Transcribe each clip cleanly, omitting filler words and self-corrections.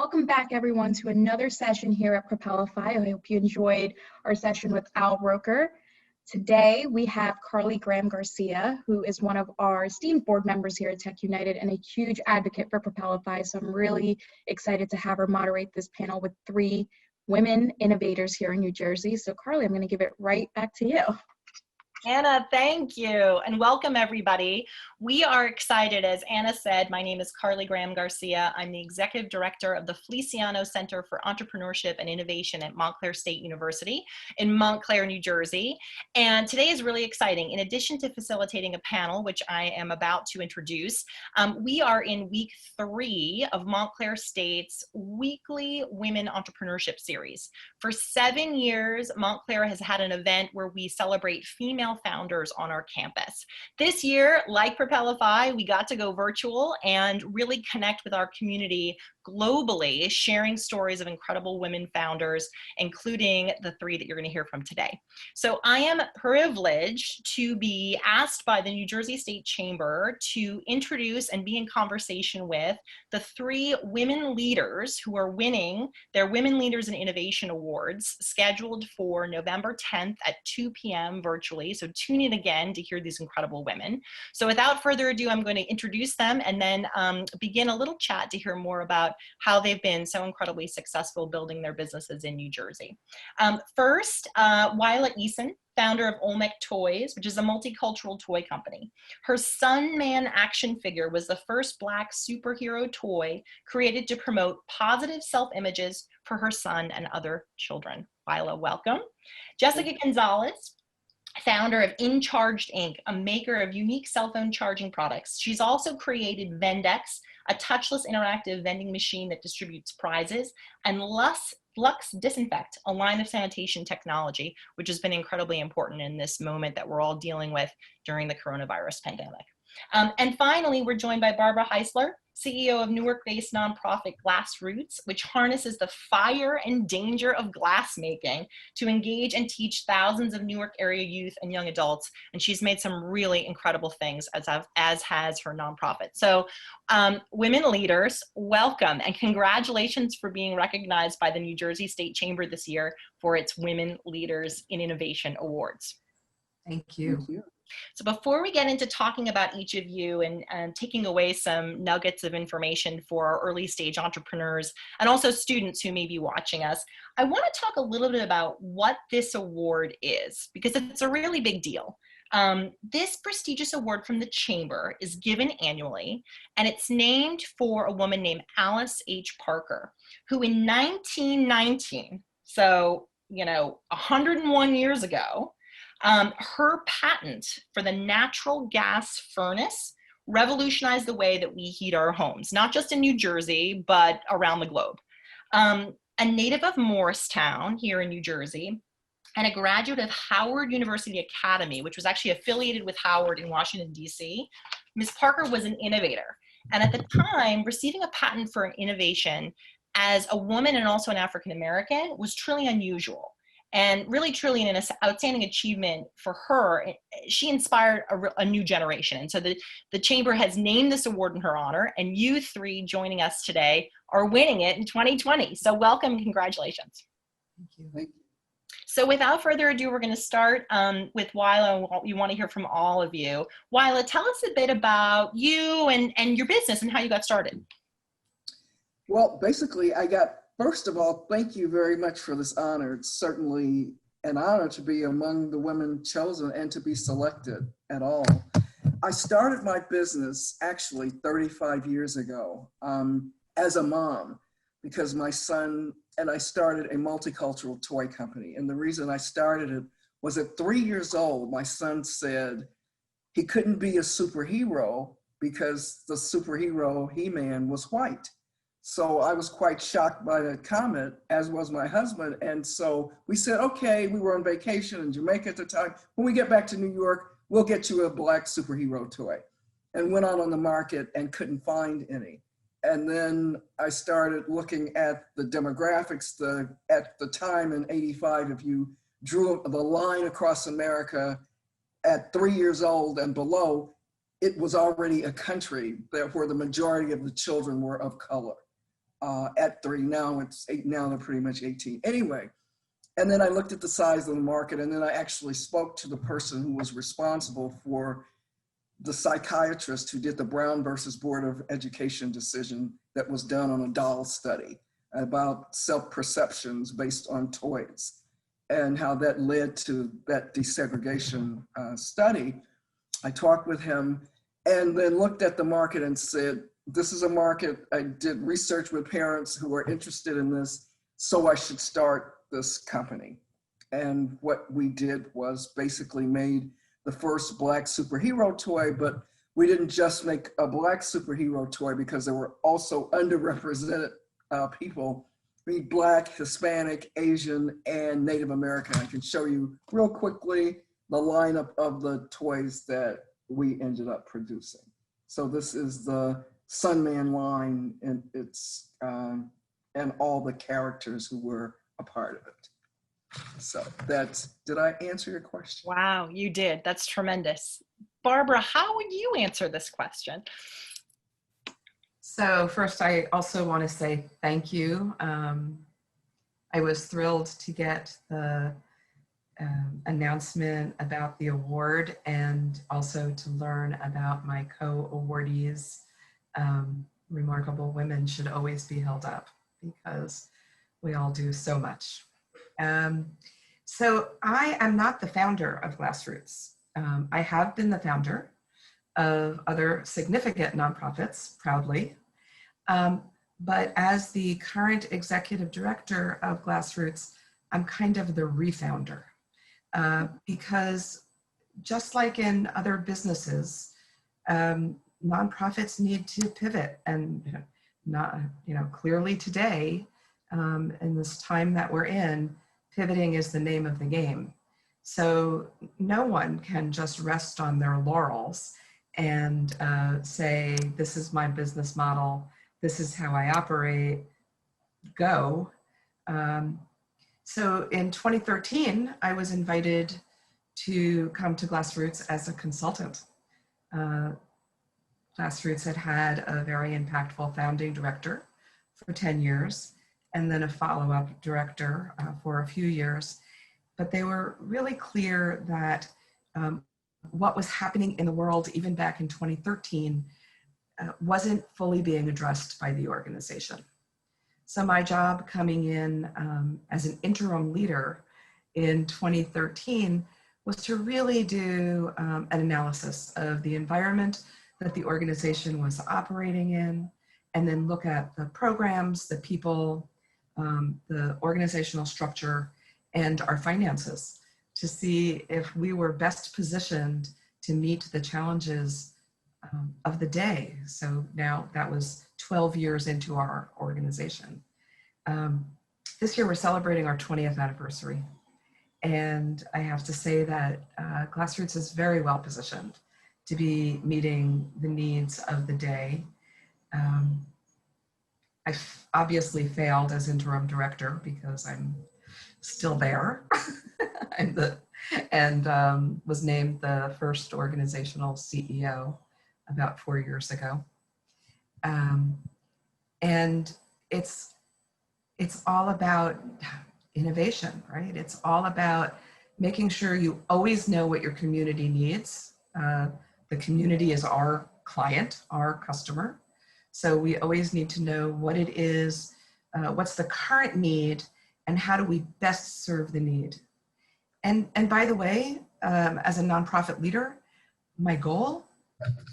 Welcome back, everyone, to another session here at Propelify. I hope you enjoyed our session with Al Roker. Today, we have Carley Garcia, who is one of our esteemed board members here at Tech United and a huge advocate for Propelify. So I'm really excited to have her moderate this panel with three women innovators here in New Jersey. So Carley, I'm going to give it right back to you. Anna, thank you, and welcome everybody. We are excited. As Anna said, my name is Carley Garcia. I'm the Executive Director of the Feliciano Center for Entrepreneurship and Innovation at Montclair State University in Montclair, New Jersey. And today is really exciting. In addition to facilitating a panel, which I am about to introduce, we are in week 3 of Montclair State's weekly Women Entrepreneurship Series. For 7 years, Montclair has had an event where we celebrate female founders on our campus. This year, like Propelify, we got to go virtual and really connect with our community globally, sharing stories of incredible women founders, including the 3 that you're going to hear from today. So I am privileged to be asked by the New Jersey State Chamber to introduce and be in conversation with the 3 women leaders who are winning their Women Leaders in Innovation Awards, scheduled for November 10th at 2 p.m. virtually. So tune in again to hear these incredible women. So without further ado, I'm going to introduce them and then begin a little chat to hear more about how they've been so incredibly successful building their businesses in New Jersey. First, Eason, founder of Olmec Toys, which is a multicultural toy company. Her Sunman action figure was the first Black superhero toy created to promote positive self-images for her son and other children. Wila, welcome. Jessica Gonzalez, founder of InCharged Inc., a maker of unique cell phone charging products. She's also created Vendex, a touchless interactive vending machine that distributes prizes, and Lux Disinfect, a line of sanitation technology, which has been incredibly important in this moment that we're all dealing with during the coronavirus pandemic. And finally, we're joined by Barbara Heisler, CEO of Newark-based nonprofit Glassroots, which harnesses the fire and danger of glass making to engage and teach thousands of Newark area youth and young adults. And she's made some really incredible things, as has her nonprofit. So women leaders, welcome and congratulations for being recognized by the New Jersey State Chamber this year for its Women Leaders in Innovation Awards. Thank you. Thank you. So before we get into talking about each of you and taking away some nuggets of information for our early stage entrepreneurs and also students who may be watching us, I want to talk a little bit about what this award is, because it's a really big deal. This prestigious award from the Chamber is given annually, and it's named for a woman named Alice H. Parker, who in 1919, so 101 years ago, her patent for the natural gas furnace revolutionized the way that we heat our homes, not just in New Jersey, but around the globe. A native of Morristown here in New Jersey, and a graduate of Howard University Academy, which was actually affiliated with Howard in Washington, D.C., Ms. Parker was an innovator. And at the time, receiving a patent for an innovation as a woman and also an African American was truly unusual. And really, truly an outstanding achievement for her. She inspired a new generation. And so the Chamber has named this award in her honor, and you 3 joining us today are winning it in 2020. So welcome and congratulations. Thank you. Thank you. So without further ado, we're going to start with Wila. We want to hear from all of you. Wila, tell us a bit about you and your business and how you got started. Well, basically, first of all, thank you very much for this honor. It's certainly an honor to be among the women chosen and to be selected at all. I started my business actually 35 years ago as a mom, because my son and I started a multicultural toy company. And the reason I started it was at 3 years old, my son said he couldn't be a superhero because the superhero He-Man was white. So I was quite shocked by that comment, as was my husband. And so we said, okay, we were on vacation in Jamaica at the time. When we get back to New York, we'll get you a Black superhero toy. And went out on the market and couldn't find any. And then I started looking at the demographics. At the time in '85, if you drew the line across America at 3 years old and below, it was already a country where the majority of the children were of color. at 3. Now it's 8. Now they're pretty much 18. Anyway, and then I looked at the size of the market, and then I actually spoke to the person who was responsible for the psychiatrist who did the Brown versus Board of Education decision that was done on a doll study about self-perceptions based on toys, and how that led to that desegregation study. I talked with him and then looked at the market and said, this is a market. I did research with parents who are interested in this, so I should start this company. And what we did was basically made the first Black superhero toy, but we didn't just make a Black superhero toy because there were also underrepresented people, Black, Hispanic, Asian, and Native American. I can show you real quickly the lineup of the toys that we ended up producing. So this is the Sunman line, and it's and all the characters who were a part of it. So that's, did I answer your question? Wow, you did. That's tremendous. Barbara, how would you answer this question? So first, I also want to say thank you. I was thrilled to get the announcement about the award, and also to learn about my co-awardees. Remarkable women should always be held up because we all do so much. So I am not the founder of Glassroots. I have been the founder of other significant nonprofits, proudly. But as the current executive director of Glassroots, I'm kind of the refounder. Because just like in other businesses, nonprofits need to pivot, and clearly today, in this time that we're in, pivoting is the name of the game. So no one can just rest on their laurels and say, this is my business model, this is how I operate, go. So in 2013, I was invited to come to Glassroots as a consultant. Glassroots had had a very impactful founding director for 10 years, and then a follow-up director for a few years. But they were really clear that what was happening in the world, even back in 2013, wasn't fully being addressed by the organization. So my job coming in as an interim leader in 2013 was to really do an analysis of the environment that the organization was operating in, and then look at the programs, the people, the organizational structure, and our finances to see if we were best positioned to meet the challenges of the day. So now that was 12 years into our organization. This year we're celebrating our 20th anniversary. And I have to say that Glassroots is very well positioned to be meeting the needs of the day. I've obviously failed as interim director because I'm still there. and was named the first organizational CEO about 4 years ago. And it's all about innovation, right? It's all about making sure you always know what your community needs. The community is our client, our customer. So we always need to know what it is, what's the current need, and how do we best serve the need. And by the way, as a nonprofit leader, my goal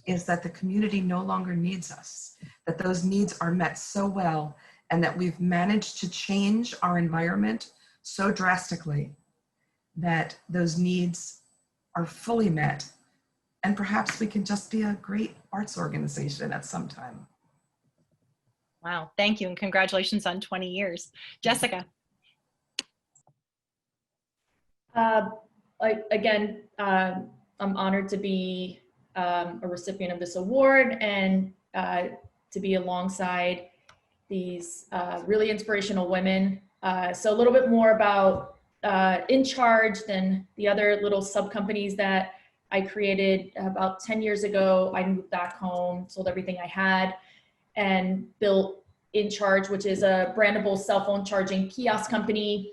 is that the community no longer needs us, that those needs are met so well, and that we've managed to change our environment so drastically that those needs are fully met. And perhaps we can just be a great arts organization at some time. Wow, thank you, and congratulations on 20 years. Jessica. Again, I'm honored to be a recipient of this award, and to be alongside these really inspirational women. So a little bit more about InCharged and the other little sub companies that I created about 10 years ago. I moved back home, sold everything I had, and built InCharged, which is a brandable cell phone charging kiosk company.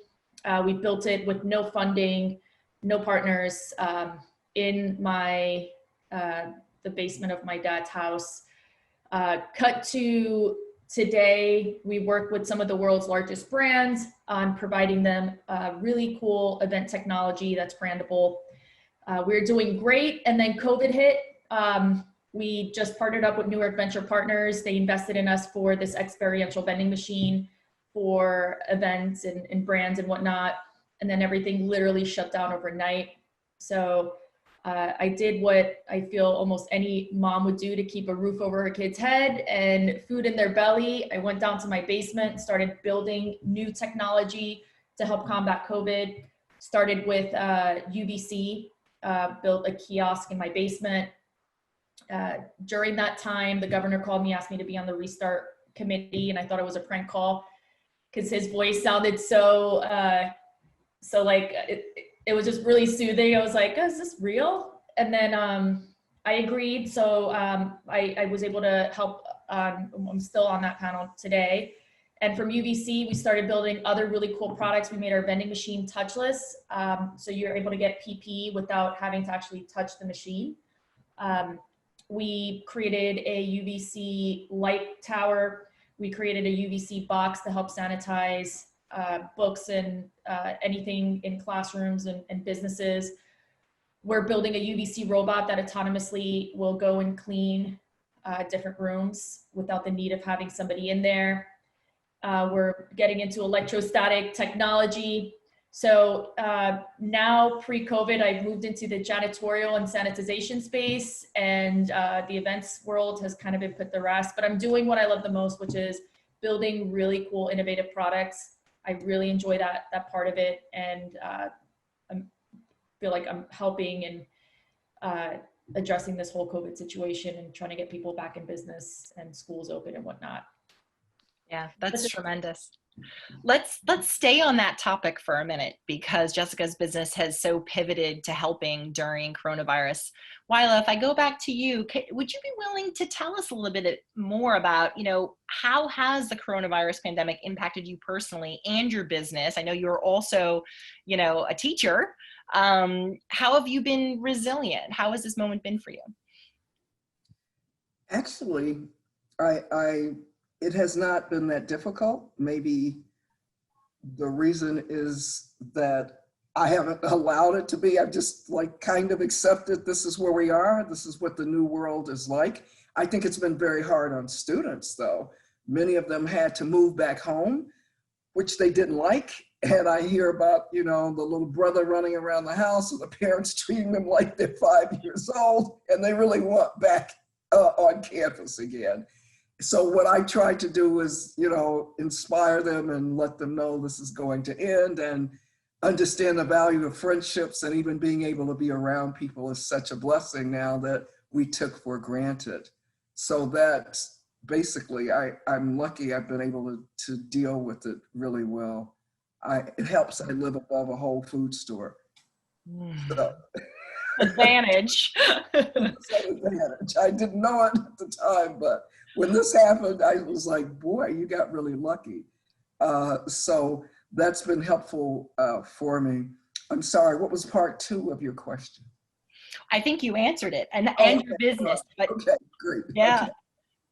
We built it with no funding, no partners, in my the basement of my dad's house. Cut to today, we work with some of the world's largest brands on providing them really cool event technology that's brandable. We're doing great, and then COVID hit. We just partnered up with Newark Venture Partners. They invested in us for this experiential vending machine for events and brands and whatnot. And then everything literally shut down overnight. So I did what I feel almost any mom would do to keep a roof over her kid's head and food in their belly. I went down to my basement and started building new technology to help combat COVID. Started with UVC, built a kiosk in my basement. During that time, the governor called me, asked me to be on the restart committee, and I thought it was a prank call because his voice sounded so like it was just really soothing. I was like, oh, is this real? And then I agreed. So I was able to help. I'm still on that panel today. And from UVC, we started building other really cool products. We made our vending machine touchless. So you're able to get PP without having to actually touch the machine. We created a UVC light tower. We created a UVC box to help sanitize books and anything in classrooms and businesses. We're building a UVC robot that autonomously will go and clean different rooms without the need of having somebody in there. We're getting into electrostatic technology. So now pre-COVID, I've moved into the janitorial and sanitization space, and the events world has kind of been put to rest, but I'm doing what I love the most, which is building really cool, innovative products. I really enjoy that part of it. And I feel like I'm helping and addressing this whole COVID situation and trying to get people back in business and schools open and whatnot. Yeah, that's tremendous. Let's stay on that topic for a minute, because Jessica's business has so pivoted to helping during coronavirus. Wyla, if I go back to you, would you be willing to tell us a little bit more about, how has the coronavirus pandemic impacted you personally and your business? I know you're also, a teacher. How have you been resilient? How has this moment been for you? Actually, it has not been that difficult. Maybe the reason is that I haven't allowed it to be. I've just kind of accepted this is where we are. This is what the new world is like. I think it's been very hard on students though. Many of them had to move back home, which they didn't like. And I hear about, the little brother running around the house and the parents treating them like they're 5 years old and they really want back on campus again. So what I tried to do is, inspire them and let them know this is going to end and understand the value of friendships, and even being able to be around people is such a blessing now that we took for granted. So that basically, I'm lucky I've been able to deal with it really well. It helps I live above a Whole Food store. So. Advantage. Advantage. I didn't know it at the time, but when this happened, I was like, boy, you got really lucky. So that's been helpful for me. I'm sorry, what was part 2 of your question? I think you answered it, and your business. But okay, great. Yeah. Okay.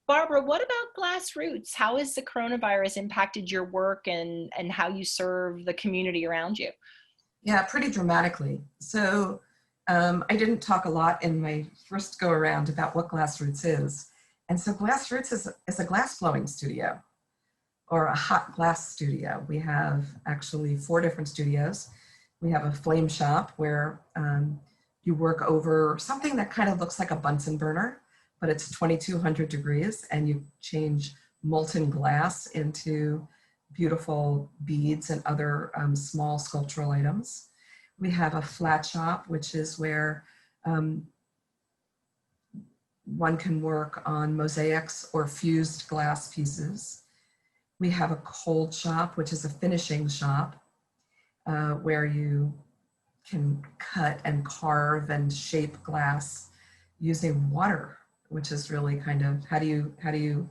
Barbara, what about Glassroots? How has the coronavirus impacted your work and how you serve the community around you? Yeah, pretty dramatically. So I didn't talk a lot in my first go around about what Glassroots is. And so Glassroots is a glass blowing studio, or a hot glass studio. We have actually 4 different studios. We have a flame shop where you work over something that kind of looks like a Bunsen burner, but it's 2200 degrees, and you change molten glass into beautiful beads and other small sculptural items. We have a flat shop, which is where one can work on mosaics or fused glass pieces. We have a cold shop, which is a finishing shop, where you can cut and carve and shape glass using water, which is really kind of, how do you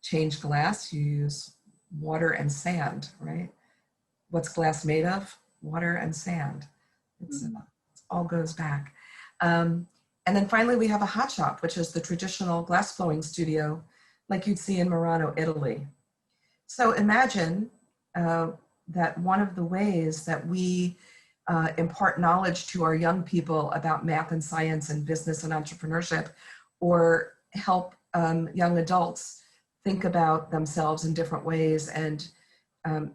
change glass, you use water and sand, right? What's glass made of? Water and sand. It all goes back. And then finally, we have a hot shop, which is the traditional glass flowing studio like you'd see in Murano, Italy. So imagine that one of the ways that we impart knowledge to our young people about math and science and business and entrepreneurship, or help young adults think about themselves in different ways and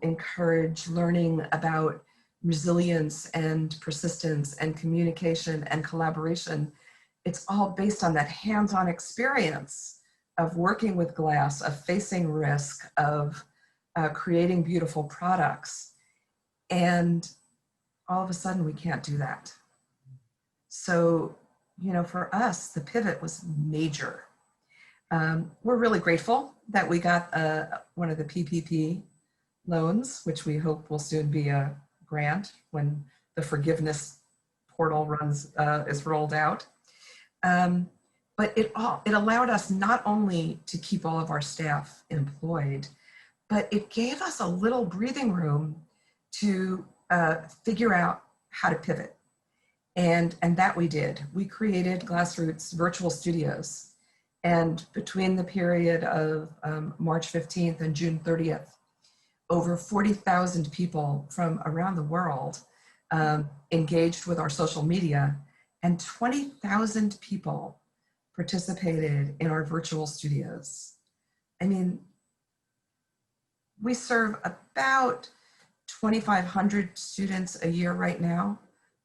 encourage learning about resilience and persistence and communication and collaboration. It's all based on that hands-on experience of working with glass, of facing risk, of creating beautiful products. And all of a sudden we can't do that. So, you know, for us, the pivot was major. We're really grateful that we got one of the PPP loans, which we hope will soon be a grant when the forgiveness portal is rolled out. But it allowed us not only to keep all of our staff employed, but it gave us a little breathing room to figure out how to pivot. And that we did. We created Glassroots virtual studios. And between the period of March 15th and June 30th, over 40,000 people from around the world engaged with our social media, and 20,000 people participated in our virtual studios. I mean, we serve about 2,500 students a year right now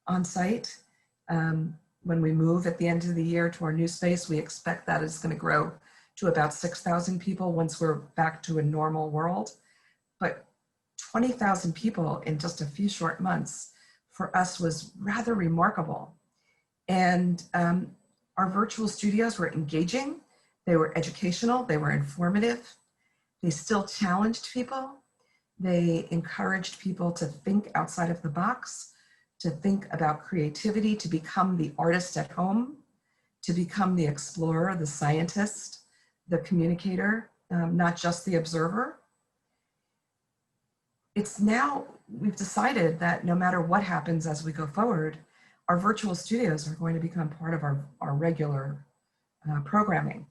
on site. When we move at the end of the year to our new space, we expect that it's going to grow to about 6,000 people once we're back to a normal world. But 20,000 people in just a few short months for us was rather remarkable. And our virtual studios were engaging, they were educational, they were informative, they still challenged people, they encouraged people to think outside of the box, to think about creativity, to become the artist at home, to become the explorer, the scientist, the communicator, not just the observer. We've decided that no matter what happens as we go forward, our virtual studios are going to become part of our regular programming.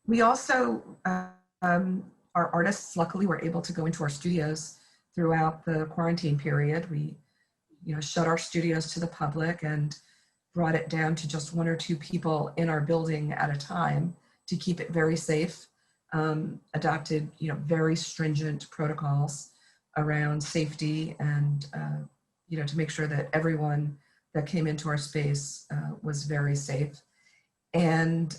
We also, our artists luckily were able to go into our studios throughout the quarantine period. We shut our studios to the public and brought it down to just 1 or 2 people in our building at a time to keep it very safe. Adopted, very stringent protocols around safety and, to make sure that everyone that came into our space was very safe. And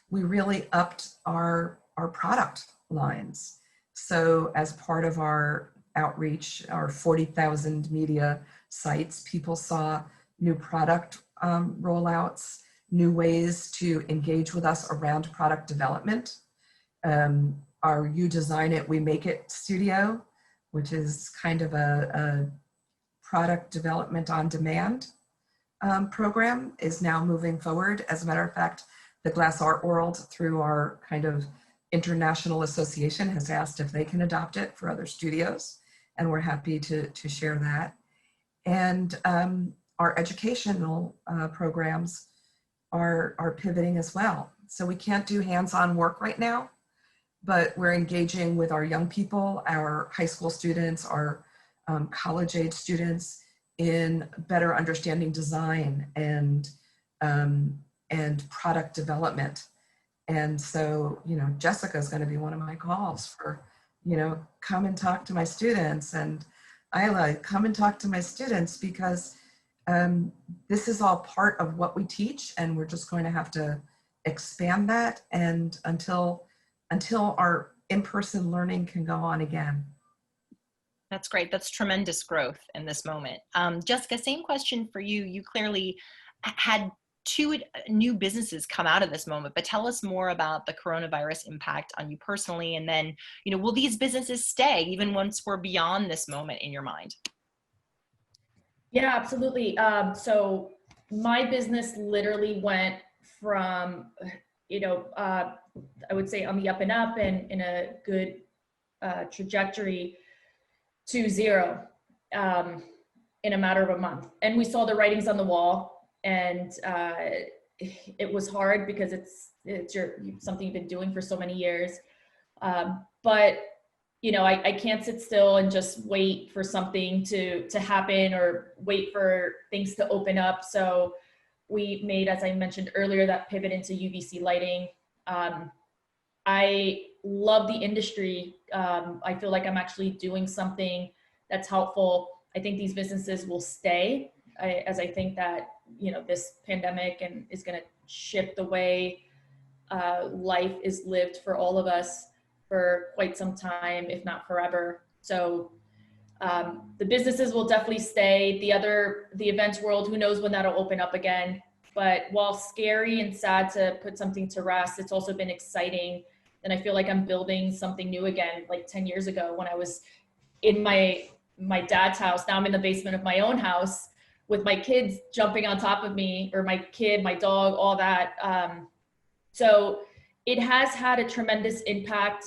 we really upped our product lines. So as part of our outreach, our 40,000 media sites, people saw new product rollouts, new ways to engage with us around product development. Our You Design It, We Make It studio, which is kind of a product development on demand program, is now moving forward. As a matter of fact, the Glass Art World, through our kind of international association, has asked if they can adopt it for other studios, and we're happy to share that. And our educational programs are pivoting as well. So we can't do hands-on work right now, but we're engaging with our young people, our high school students, our college-age students in better understanding design and product development. And so, Jessica is going to be one of my calls for, come and talk to my students, and Isla, come and talk to my students, because this is all part of what we teach, and we're just going to have to expand that and until our in-person learning can go on again. That's great. That's tremendous growth in this moment. Jessica, same question for you. You clearly had 2 new businesses come out of this moment, but tell us more about the coronavirus impact on you personally. And then, will these businesses stay even once we're beyond this moment in your mind? Yeah, absolutely. So my business literally went from, I would say on the up and up and in a good trajectory to zero in a matter of a month. And we saw the writings on the wall, and it was hard because it's something you've been doing for so many years. But you know, I can't sit still and just wait for something to happen or wait for things to open up. So we made, as I mentioned earlier, that pivot into UVC lighting. I love the industry. I feel like I'm actually doing something that's helpful. I think these businesses will stay, as I think that, you know, this pandemic and is going to shift the way life is lived for all of us for quite some time, if not forever. So the businesses will definitely stay. The events world, who knows when that'll open up again. But while scary and sad to put something to rest, it's also been exciting. And I feel like I'm building something new again, like 10 years ago when I was in my dad's house. Now I'm in the basement of my own house with my kids jumping on top of me, or my kid, my dog, all that. So it has had a tremendous impact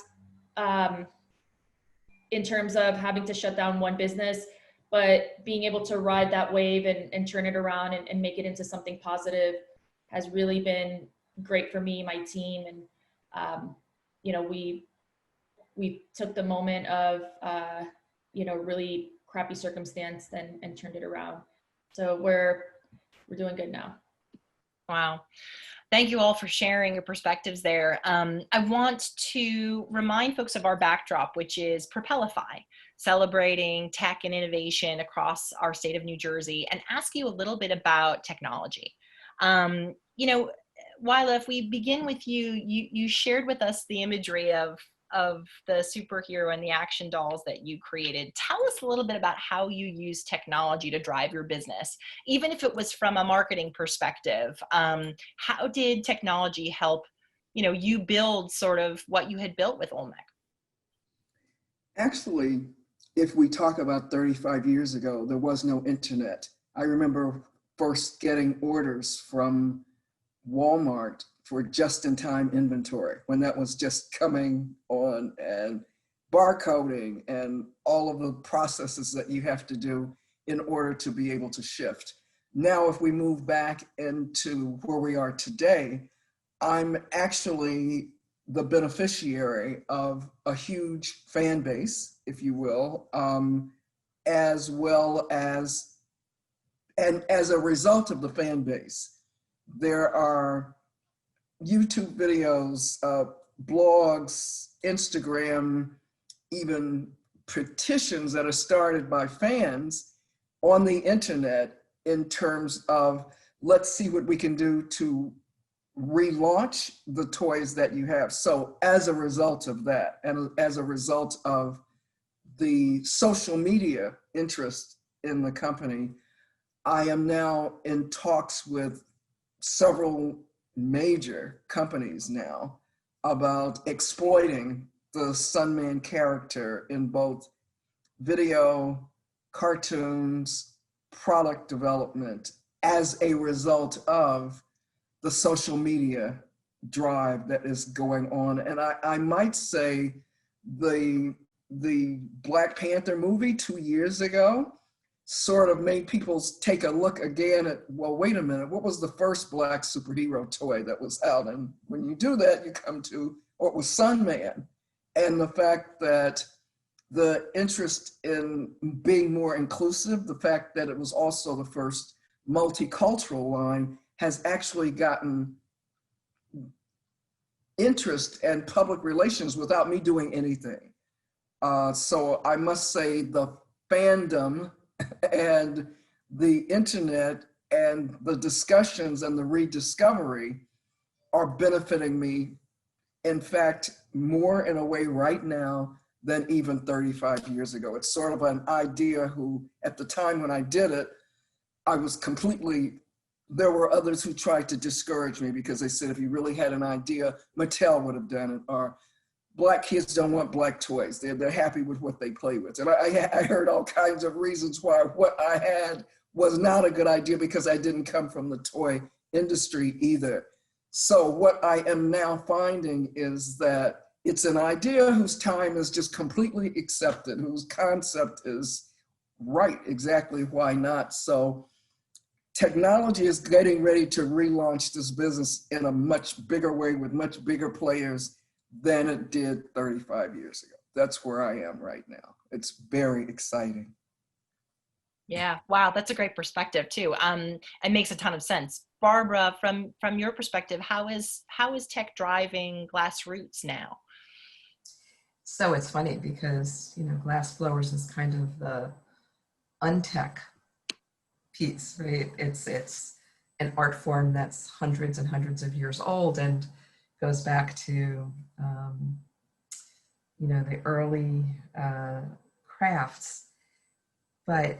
in terms of having to shut down one business, but being able to ride that wave and turn it around and make it into something positive has really been great for me, my team. And, you know, we took the moment of, you know, really crappy circumstance and turned it around. So we're doing good now. Wow. Thank you all for sharing your perspectives there. I want to remind folks of our backdrop, which is Propelify, celebrating tech and innovation across our state of New Jersey, and ask you a little bit about technology. You know, Wyla, if we begin with you, you shared with us the imagery of the superhero and the action dolls that you created. Tell us a little bit about how you use technology to drive your business, even if it was from a marketing perspective. How did technology help, you know, you build sort of what you had built with Olmec? Actually, if we talk about 35 years ago, there was no internet. I remember first getting orders from Walmart for just-in-time inventory when that was just coming on, and barcoding and all of the processes that you have to do in order to be able to shift. Now, if we move back into where we are today, I'm actually the beneficiary of a huge fan base, if you will, as well as, and as a result of the fan base, there are YouTube videos, blogs, Instagram, even petitions that are started by fans on the internet in terms of, let's see what we can do to relaunch the toys that you have. So as a result of that, and as a result of the social media interest in the company, I am now in talks with several major companies now about exploiting the Sunman character in both video, cartoons, product development as a result of the social media drive that is going on. And I might say the Black Panther movie 2 years ago sort of made people take a look again at, well, wait a minute, what was the first Black superhero toy that was out? And when you do that, you come to what was Sunman. And the fact that the interest in being more inclusive, the fact that it was also the first multicultural line, has actually gotten interest and public relations without me doing anything. So I must say the fandom and the internet and the discussions and the rediscovery are benefiting me, in fact, more in a way right now than even 35 years ago. It's sort of an idea who, at the time when I did it, I was completely, there were others who tried to discourage me because they said, if you really had an idea, Mattel would have done it, or Black kids don't want Black toys. They're happy with what they play with. And I heard all kinds of reasons why what I had was not a good idea, because I didn't come from the toy industry either. So what I am now finding is that it's an idea whose time is just completely accepted, whose concept is right, exactly, why not? So technology is getting ready to relaunch this business in a much bigger way with much bigger players than it did 35 years ago. That's where I am right now. It's very exciting. Yeah, wow, that's a great perspective too. It makes a ton of sense. Barbara, from your perspective, how is tech driving Glassroots now? So it's funny because, you know, glass blowers is kind of the untech piece, right? It's an art form that's hundreds and hundreds of years old and goes back to, you know, the early crafts. But,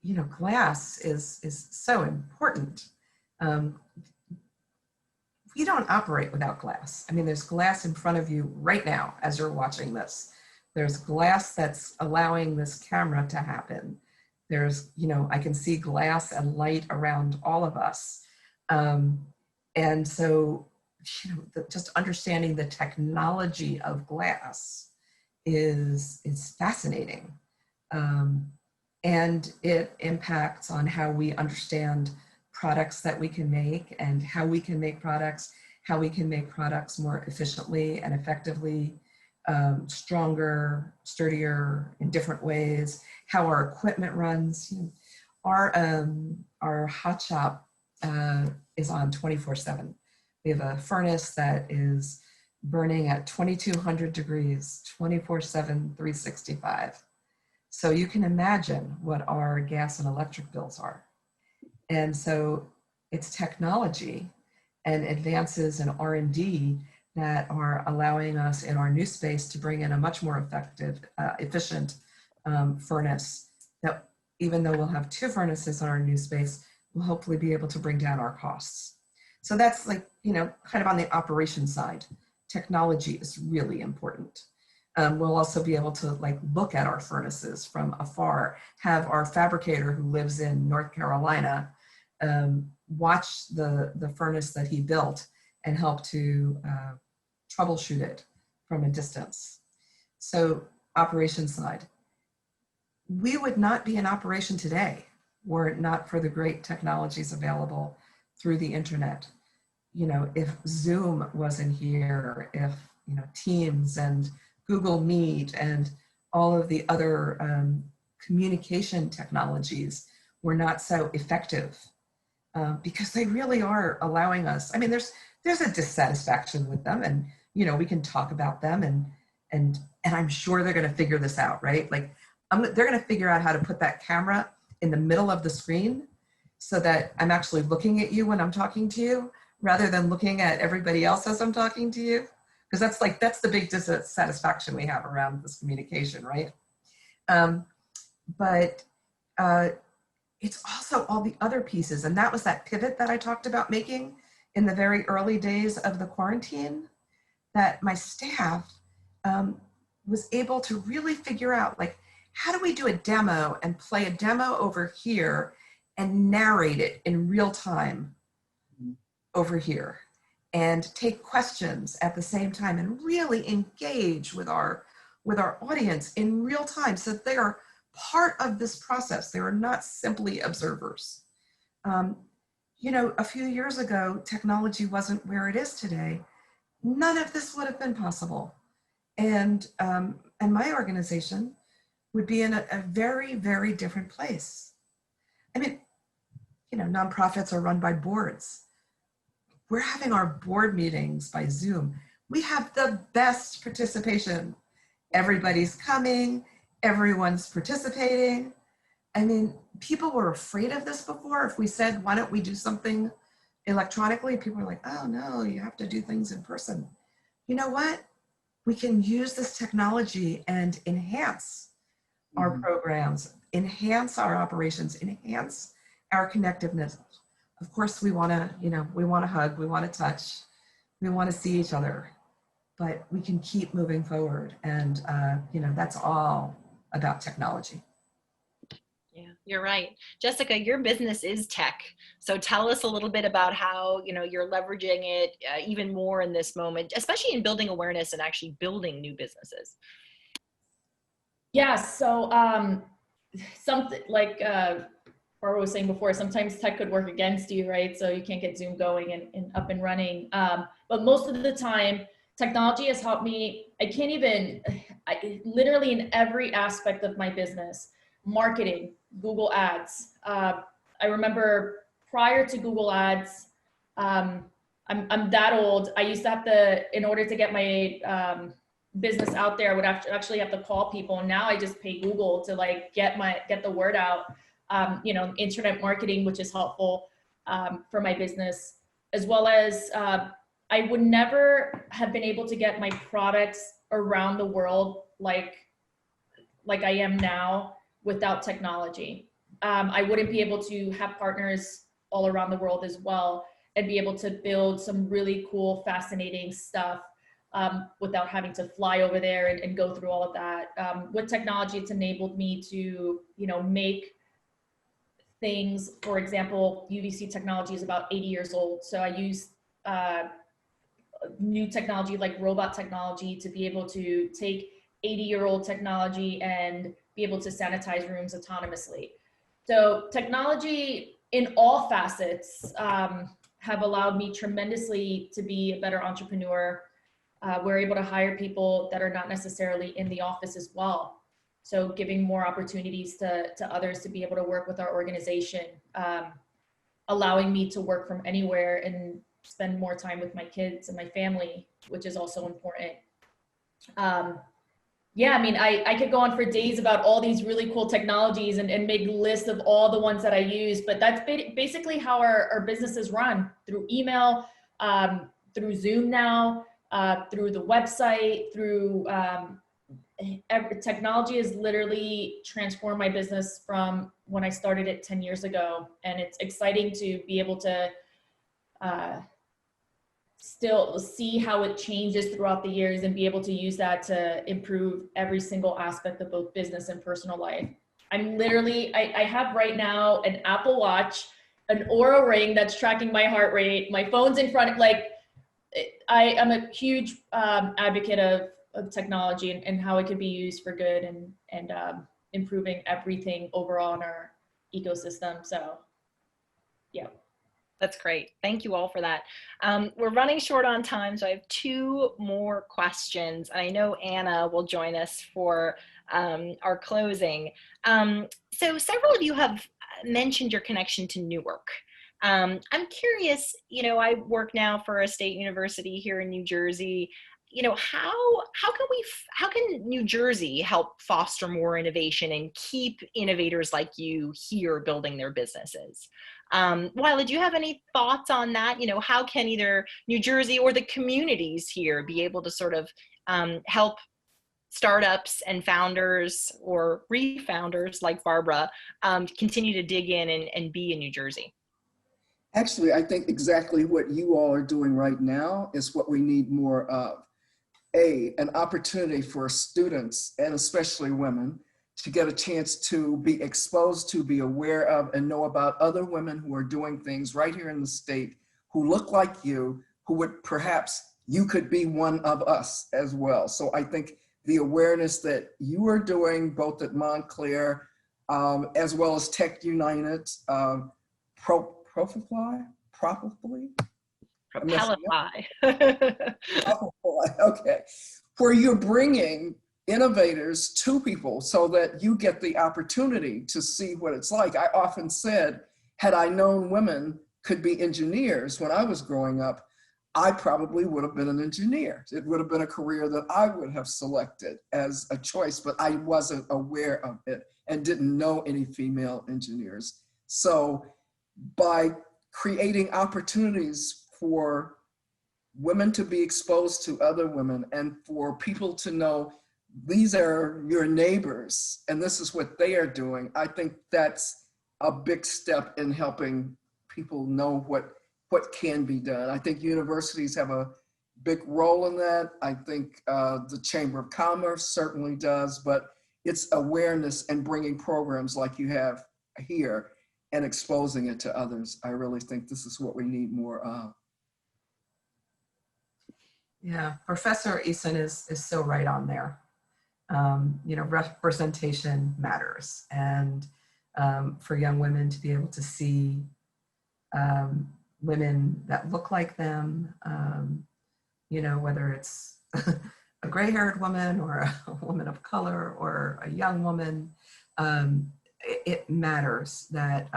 you know, glass is so important. We don't operate without glass. I mean, there's glass in front of you right now as you're watching this. There's glass that's allowing this camera to happen. There's, you know, I can see glass and light around all of us. And so, you know, just understanding the technology of glass is fascinating. And it impacts on how we understand products that we can make and how we can make products, how we can make products more efficiently and effectively, stronger, sturdier in different ways, how our equipment runs. Our hot shop is on 24/7. We have a furnace that is burning at 2200 degrees, 24/7, 365. So you can imagine what our gas and electric bills are. And so it's technology and advances in R&D that are allowing us in our new space to bring in a much more effective, efficient furnace that, even though we'll have 2 furnaces in our new space, we'll hopefully be able to bring down our costs. So that's, like, you know, kind of on the operation side. Technology is really important. We'll also be able to, like, look at our furnaces from afar, have our fabricator who lives in North Carolina watch the furnace that he built and help to troubleshoot it from a distance. So operation side, we would not be in operation today were it not for the great technologies available through the internet. You know, if Zoom wasn't here, if, you know, Teams and Google Meet and all of the other communication technologies were not so effective, because they really are allowing us. I mean, there's a dissatisfaction with them, and, you know, we can talk about them, and I'm sure they're going to figure this out, right? Like, they're going to figure out how to put that camera in the middle of the screen so that I'm actually looking at you when I'm talking to you, rather than looking at everybody else as I'm talking to you. Because that's the big dissatisfaction we have around this communication, right? But it's also all the other pieces. And that was that pivot that I talked about making in the very early days of the quarantine, that my staff was able to really figure out, like, how do we do a demo and play a demo over here and narrate it in real time over here, and take questions at the same time and really engage with our audience in real time so that they are part of this process. They are not simply observers. You know, a few years ago, technology wasn't where it is today. None of this would have been possible. And my organization would be in a very, very different place. I mean, you know, nonprofits are run by boards. We're having our board meetings by Zoom. We have the best participation. Everybody's coming, everyone's participating. I mean, people were afraid of this before. If we said, why don't we do something electronically? People are like, oh no, you have to do things in person. You know what? We can use this technology and enhance our programs, enhance our operations, enhance our connectiveness. Of course, we want to, you know, we want to hug, we want to touch, we want to see each other, but we can keep moving forward. And, you know, that's all about technology. Yeah, you're right. Jessica, your business is tech. So tell us a little bit about how, you're leveraging it even more in this moment, especially in building awareness and actually building new businesses. Yeah, so something like Barbara was saying before, sometimes tech could work against you, right? So you can't get Zoom going and up and running. But most of the time, technology has helped me. Literally in every aspect of my business, marketing, Google Ads. I remember prior to Google Ads, I'm that old. I used to have to, in order to get my business out there, I would actually have to call people. And now I just pay Google to like get the word out. Internet marketing, which is helpful for my business, as well as I would never have been able to get my products around the world like I am now without technology. I wouldn't be able to have partners all around the world as well and be able to build some really cool, fascinating stuff without having to fly over there and go through all of that. With technology, it's enabled me to, make things. For example, UVC technology is about 80 years old. So I use new technology like robot technology to be able to take 80-year-old technology and be able to sanitize rooms autonomously. So technology in all facets have allowed me tremendously to be a better entrepreneur. We're able to hire people that are not necessarily in the office as well. So giving more opportunities to others to be able to work with our organization, allowing me to work from anywhere and spend more time with my kids and my family, which is also important. I could go on for days about all these really cool technologies and make lists of all the ones that I use, but that's basically how our businesses run, through email, through Zoom now, through the website, through technology has literally transformed my business from when I started it 10 years ago. And it's exciting to be able to still see how it changes throughout the years and be able to use that to improve every single aspect of both business and personal life. I'm literally, I have right now an Apple Watch, an Oura Ring that's tracking my heart rate. My phone's in front of, I am a huge advocate of technology and how it could be used for good and improving everything overall in our ecosystem. So, yeah. That's great. Thank you all for that. We're running short on time, so I have two more questions. And I know Anna will join us for our closing. So several of you have mentioned your connection to Newark. I'm curious, I work now for a state university here in New Jersey. How can New Jersey help foster more innovation and keep innovators like you here building their businesses? Wyla, do you have any thoughts on that? How can either New Jersey or the communities here be able to sort of help startups and founders or refounders like Barbara continue to dig in and be in New Jersey? Actually, I think exactly what you all are doing right now is what we need more of. An opportunity for students, and especially women, to get a chance to be exposed to, be aware of, and know about other women who are doing things right here in the state who look like you, who would perhaps, you could be one of us as well. So I think the awareness that you are doing both at Montclair, as well as Tech United, Propelify? Okay, where you're bringing innovators to people so that you get the opportunity to see what it's like. I often said, had I known women could be engineers when I was growing up, I probably would have been an engineer. It would have been a career that I would have selected as a choice, but I wasn't aware of it and didn't know any female engineers. So by creating opportunities for women to be exposed to other women and for people to know these are your neighbors and this is what they are doing, I think that's a big step in helping people know what can be done. I think universities have a big role in that. I think the Chamber of Commerce certainly does, but it's awareness and bringing programs like you have here and exposing it to others. I really think this is what we need more of. Yeah, Professor Eason is so right on there. You know, representation matters, and for young women to be able to see women that look like them, you know, whether it's a gray-haired woman or a woman of color or a young woman, it matters that,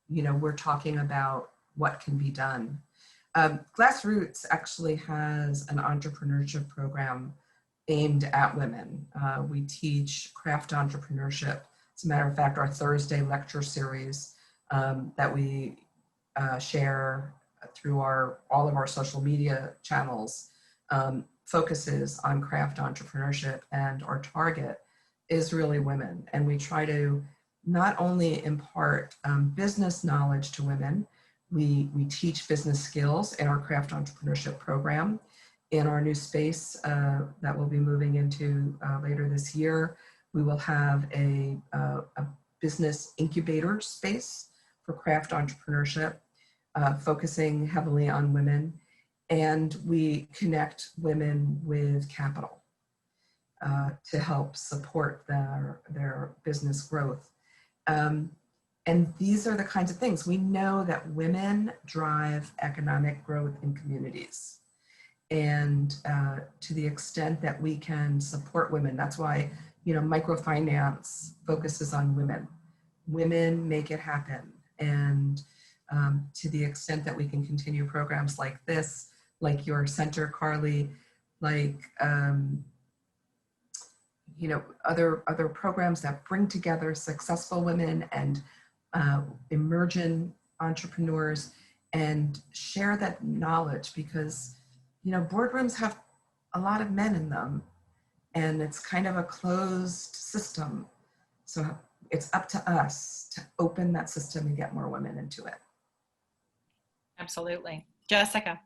you know, we're talking about what can be done. Glassroots actually has an entrepreneurship program aimed at women. We teach craft entrepreneurship. As a matter of fact, our Thursday lecture series that we share through all of our social media channels focuses on craft entrepreneurship, and our target is really women. And we try to not only impart business knowledge to women, we teach business skills in our craft entrepreneurship program. In our new space that we'll be moving into later this year, we will have a business incubator space for craft entrepreneurship, focusing heavily on women. And we connect women with capital to help support their business growth. And these are the kinds of things. We know that women drive economic growth in communities. And to the extent that we can support women, that's why, you know, microfinance focuses on women. Women make it happen. And to the extent that we can continue programs like this, like your center, Carley, like, you know, other programs that bring together successful women and emerging entrepreneurs and share that knowledge, because, you know, boardrooms have a lot of men in them and it's kind of a closed system. So it's up to us to open that system and get more women into it. Absolutely. Jessica.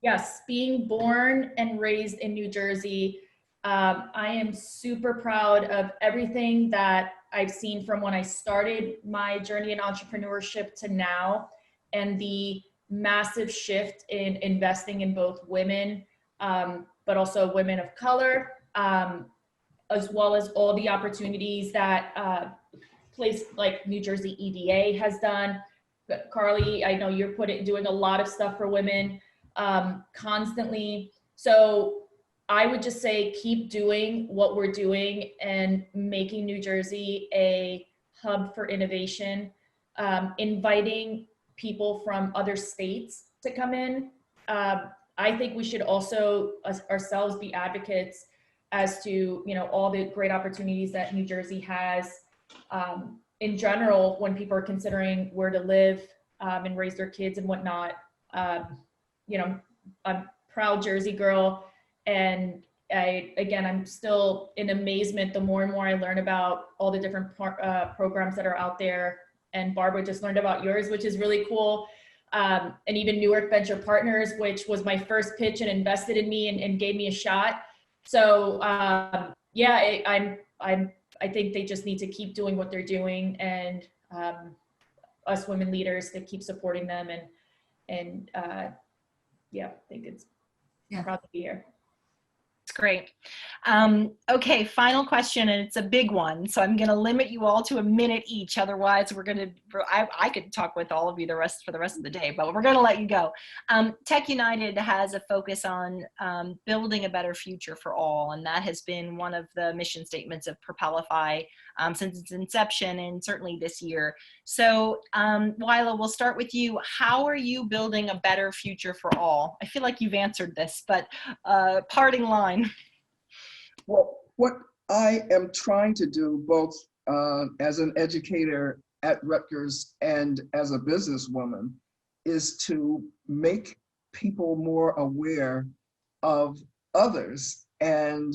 Yes, being born and raised in New Jersey, I am super proud of everything that I've seen from when I started my journey in entrepreneurship to now, and the massive shift in investing in both women, but also women of color, as well as all the opportunities that place like New Jersey EDA has done. Carley, I know you're doing a lot of stuff for women constantly. So I would just say keep doing what we're doing and making New Jersey a hub for innovation, inviting people from other states to come in. I think we should also ourselves be advocates as to, you know, all the great opportunities that New Jersey has in general when people are considering where to live and raise their kids and whatnot. You know, I'm a proud Jersey girl, and I'm still in amazement the more and more I learn about all the different programs that are out there. And Barbara just learned about yours, which is really cool. And even Newark Venture Partners, which was my first pitch and invested in me and gave me a shot. So yeah, I think they just need to keep doing what they're doing, and us women leaders to keep supporting them. And yeah, I think it's proud to be here. It's great. Okay, final question, and it's a big one. So I'm going to limit you all to a minute each. Otherwise, I could talk with all of you for the rest of the day, but we're going to let you go. Tech United has a focus on building a better future for all, and that has been one of the mission statements of Propelify since its inception, and certainly this year. So Wyla, we'll start with you. How are you building a better future for all? I feel like you've answered this, but parting line. Well, what I am trying to do, both as an educator at Rutgers and as a businesswoman, is to make people more aware of others and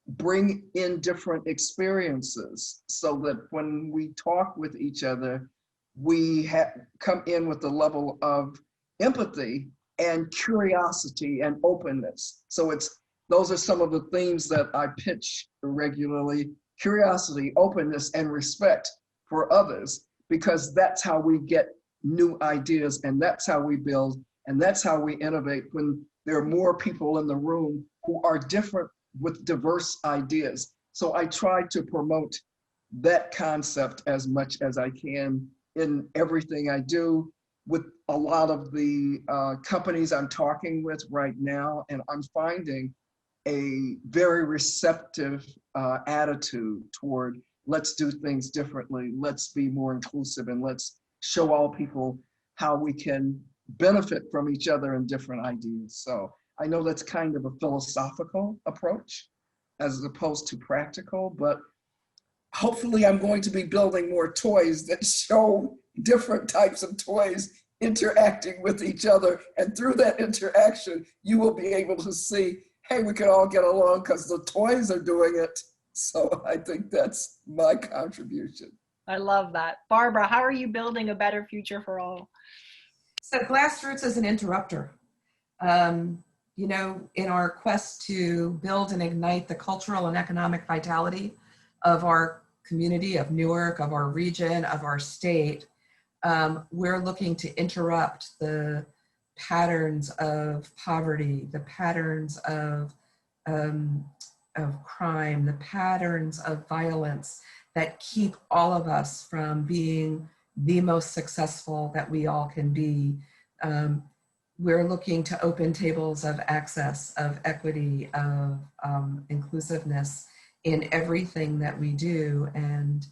bring in different experiences, so that when we talk with each other, we come in with a level of empathy and curiosity and openness. So those are some of the themes that I pitch regularly: curiosity, openness, and respect. for others, because that's how we get new ideas, and that's how we build, and that's how we innovate, when there are more people in the room who are different with diverse ideas. So I try to promote that concept as much as I can in everything I do with a lot of the companies I'm talking with right now, and I'm finding a very receptive attitude toward let's do things differently, let's be more inclusive, and let's show all people how we can benefit from each other in different ideas. So I know that's kind of a philosophical approach as opposed to practical, but hopefully I'm going to be building more toys that show different types of toys interacting with each other. And through that interaction, you will be able to see, hey, we can all get along because the toys are doing it. So I think that's my contribution. I love that. Barbara, how are you building a better future for all? So Glassroots is an interrupter. You know, in our quest to build and ignite the cultural and economic vitality of our community, of Newark, of our region, of our state, we're looking to interrupt the patterns of poverty, the patterns of crime, the patterns of violence that keep all of us from being the most successful that we all can be. We're looking to open tables of access, of equity, of inclusiveness in everything that we do. And,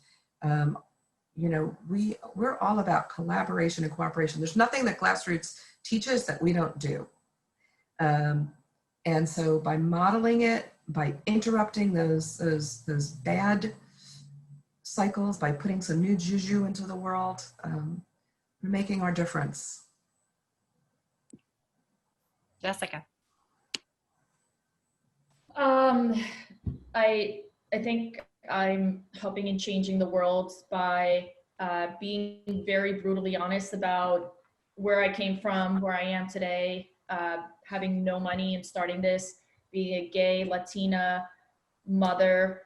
you know, we're all about collaboration and cooperation. There's nothing that Glassroots teaches that we don't do. And so by modeling it, by interrupting those bad cycles, by putting some new juju into the world, we're making our difference. Jessica. I think I'm helping in changing the world by being very brutally honest about where I came from, where I am today, having no money and starting this, being a gay Latina mother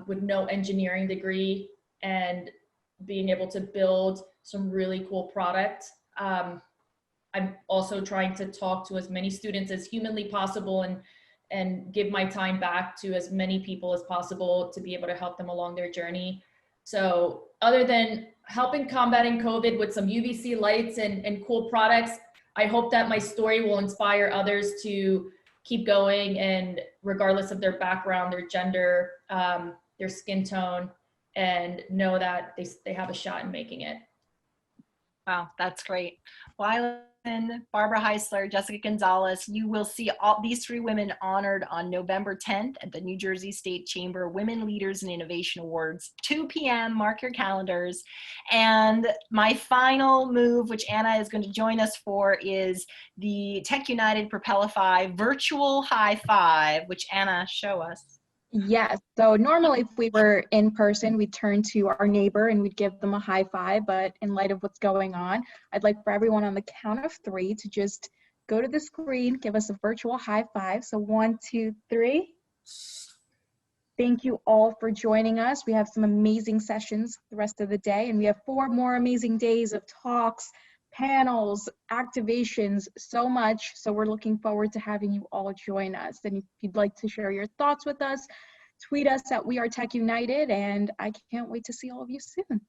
with no engineering degree, and being able to build some really cool product. I'm also trying to talk to as many students as humanly possible and give my time back to as many people as possible to be able to help them along their journey. So other than helping combating COVID with some UVC lights and cool products, I hope that my story will inspire others to keep going, and regardless of their background, their gender, their skin tone, and know that they have a shot in making it. Wow, that's great. Well, Barbara Heisler, Jessica Gonzalez, you will see all these three women honored on November 10th at the New Jersey State Chamber Women Leaders in Innovation Awards, 2 p.m. Mark your calendars. And my final move, which Anna is going to join us for, is the Tech United Propelify virtual high five, which Anna, show us. Yes, so normally if we were in person, we'd turn to our neighbor and we'd give them a high five, but in light of what's going on, I'd like for everyone on the count of 3 to just go to the screen, give us a virtual high five. So 1, 2, 3. Thank you all for joining us. We have some amazing sessions the rest of the day, and we have 4 more amazing days of talks, panels, activations, so much. So we're looking forward to having you all join us. And if you'd like to share your thoughts with us, tweet us at We Are Tech United, and I can't wait to see all of you soon.